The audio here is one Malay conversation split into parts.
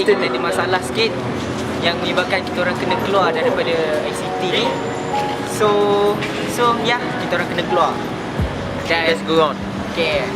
kita ada masalah sikit yang menyebabkan kita orang kena keluar daripada ICT ni. So ya, kita orang kena keluar. Let's go on. Okay.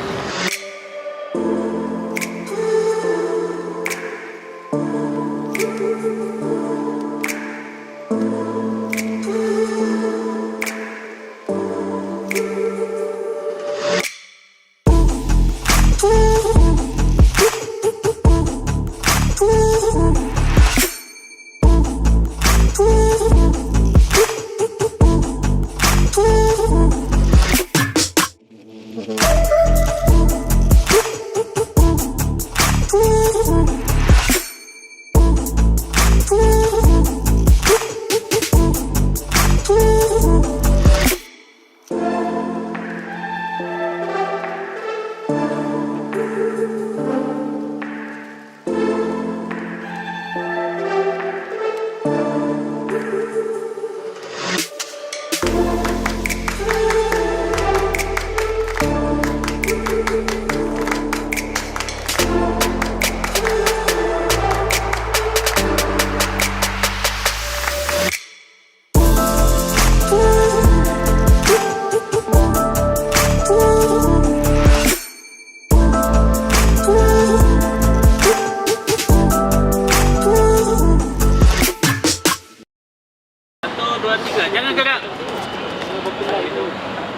Jangan gerak.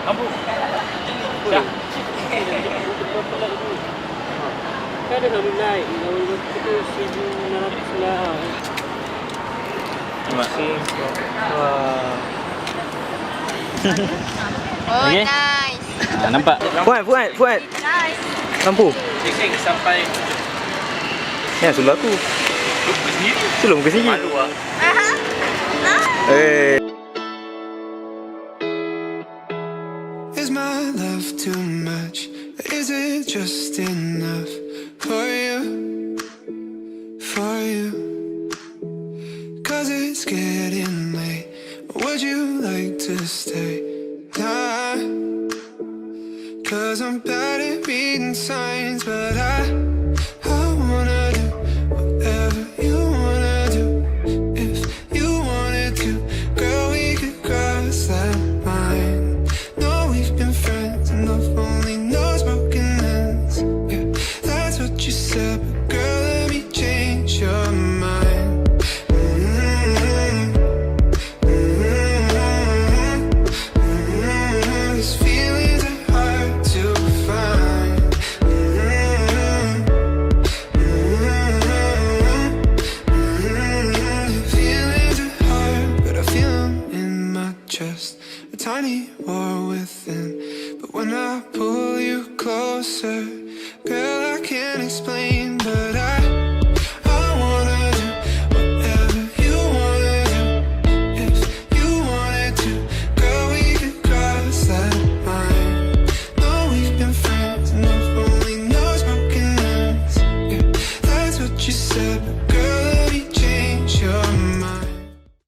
Lampu. Dah. Kan ada nak naik. Kita 1,600 lah. Terima kasih. Wah. Oh, okay. Nice. Nampak? Fuad. Nice. Lampu. Cek sampai. Ya, suruh aku. Suruh muka sendiri. Malu lah. Is my love too much? Is it just enough for you? For you? 'Cause it's getting late. Would you like to stay? Nah. 'Cause I'm bad at reading signs, but I wanna do whatever you wanna do. If you wanted to, girl, we could cross that line. No, we've been friends and love only knows broken hands. Yeah, that's what you said, but girl, let me change your mind. These feelings are hard to find. Feelings are hard, but I feel them in my chest. A tiny war within, but when I pull you closer,